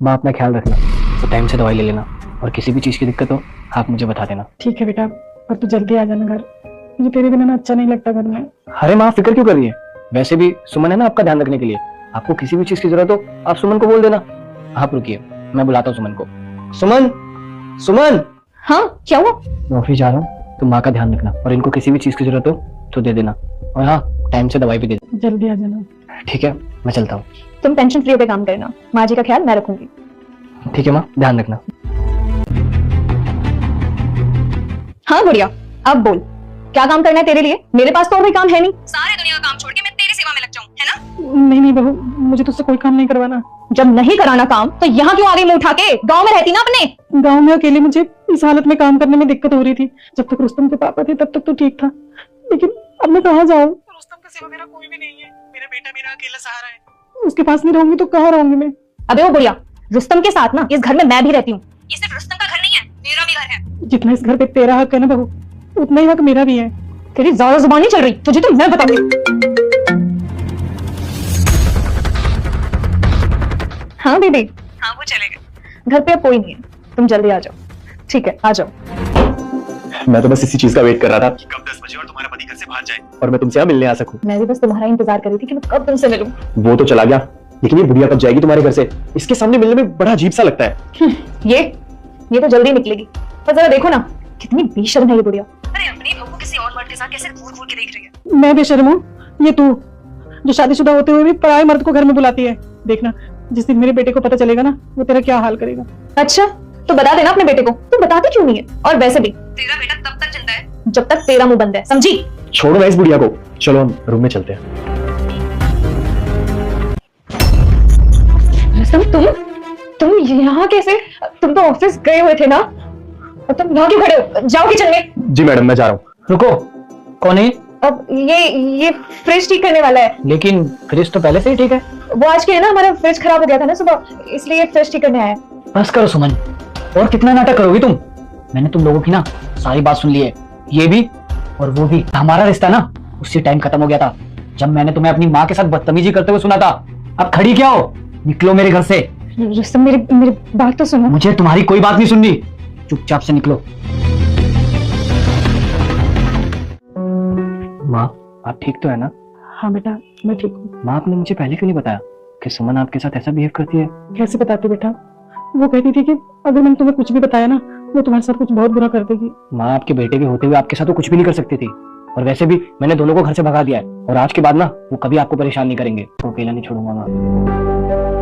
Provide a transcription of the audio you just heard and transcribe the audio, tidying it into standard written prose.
माँ अपना ख्याल रखना, तो टाइम से दवाई ले लेना, और किसी भी चीज की दिक्कत हो आप मुझे बता देना। ठीक है बेटा, पर तू जल्दी आ जाना घर, मुझे तेरे बिना ना अच्छा नहीं लगता घर में। अरे माँ फिक्र क्यों कर रही है, वैसे भी सुमन है ना आपका ध्यान रखने के लिए। आपको किसी भी चीज की जरूरत हो आप सुमन को बोल देना। आप रुकिए, मैं बुलाता हूँ सुमन को। सुमन, सुमन। हाँ क्या हुआ? मैं ऑफिस जा रहा हूँ, तुम माँ का ध्यान रखना, और इनको किसी भी चीज की जरूरत हो तो दे देना, और हाँ टाइम से दवाई भी दे देना। जल्दी आ जाना। ठीक है, मैं चलता हूँ। तुम टेंशन फ्री होकर काम करना, माँ जी का ख्याल मैं रखूंगी। ठीक है माँ, ध्यान रखना। हाँ गुड़िया, अब बोल क्या काम करना है तेरे लिए? मेरे पास तो और कोई काम है नहीं, सारे दुनिया का काम छोड़ के मैं तेरी सेवा में लग जाऊं, है ना? नहीं नहीं बहू, मुझे तुझसे कोई काम नहीं करवाना। जब नहीं कराना काम तो यहाँ क्यों आ गई मुंह उठा के? गांव में रहती ना अपने। गांव में अकेले मुझे इस हालत में काम करने में दिक्कत हो रही थी। जब तक रुस्तम के पापा थे तब तक तो ठीक था, लेकिन अब मैं कहाँ जाऊँ? रुस्तम के सिवा मेरा कोई भी नहीं है, मेरा बेटा मेरा अकेला सहारा है। उसके पास नहीं रहूंगी तो कहाँ रहूंगी मैं? अबे वो गुड़िया, रुस्तम के साथ ना इस घर में मैं भी रहती हूँ। ये सिर्फ रुस्तम का घर नहीं है, मेरा भी घर है। जितना इस घर पे तेरा हक है ना बहू, उतना ही हक मेरा भी है। तेरी ज्यादा जुबान नहीं चल रही, तुझे तो मैं बताऊंगी। हाँ बेबी। हाँ वो चले गए, घर पे अब कोई नहीं है, तुम जल्दी आ जाओ। ठीक है आ जाओ। मैं तो बस इसी चीज का वेट कर रहा था कि कब 10 बजे और तुम्हारा पति घर से बाहर जाए और मैं तुमसे यहाँ मिलने आ सकूं। मैं भी बस तुम्हारा इंतजार कर रही थी कि मैं कब तुमसे मिलूं। वो तो चला गया, लेकिन ये बुढ़िया कब जाएगी तुम्हारे घर से? इसके सामने मिलने में बड़ा अजीब सा लगता है। ये तो जल्दी निकलेगी, पर जरा देखो ना कितनी बेशर्म है ये बुढ़िया। अरे अपनी बहू को किसी और मर्द के साथ कैसे घूर घूर के देख रही है। मैं बेशर्म हूँ? ये तू जो शादीशुदा होते हुए भी पराये मर्द को घर में बुलाती है। देखना जिस दिन मेरे बेटे को पता चलेगा ना, वो तेरा क्या हाल करेगा। अच्छा तो बता देना अपने बेटे को, तू बताती क्यों नहीं है? और वैसे भी तेरा बेटा तब तक जिंदा है जब तक तेरा मुंह बंद है, समझी? छोड़ो ना इस बुढ़िया को, चलो हम रूम में चलते हैं। तुम यहाँ कैसे? तुम तो ऑफिस गए हुए थे ना, और तुम यहाँ क्यों खड़े हो? जाओ किचन में। जी मैडम मैं जा रहा हूँ। रुको, कौन है? अब ये फ्रिज ठीक करने वाला है। लेकिन फ्रिज तो पहले से ही ठीक है। वो आज के है ना, हमारा फ्रिज खराब हो गया था ना सुबह, इसलिए ये फ्रिज ठीक करने आया है। बस करो सुमन, और कितना नाटक करोगी तुम? मैंने तुम लोगों की ना सारी बात सुन ली है, ये भी और वो भी। हमारा रिश्ता ना उसी टाइम खत्म हो गया था जब मैंने तुम्हें अपनी माँ के साथ बदतमीजी करते हुए सुना था। अब खड़ी क्या हो, निकलो मेरे घर से। रुस्तम मेरी बात तो सुनो। मुझे तुम्हारी कोई बात नहीं सुननी, चुपचाप से निकलो। माँ आप ठीक तो है ना? हाँ बेटा मैं ठीक हूँ। माँ आपने मुझे पहले क्यों नहीं बताया कि सुमन आपके साथ ऐसा बिहेव करती है? कैसे बताती बेटा, वो कहती थी कि अगर मैंने तुम्हें कुछ भी बताया ना, वो तुम्हारे साथ कुछ बहुत बुरा कर देगी। माँ आपके बेटे के होते हुए आपके साथ वो कुछ भी नहीं कर सकती थी, और वैसे भी मैंने दोनों को घर से भगा दिया है, और आज के बाद ना वो कभी आपको परेशान नहीं करेंगे। तो अकेला नहीं छोड़ूंगा माँ।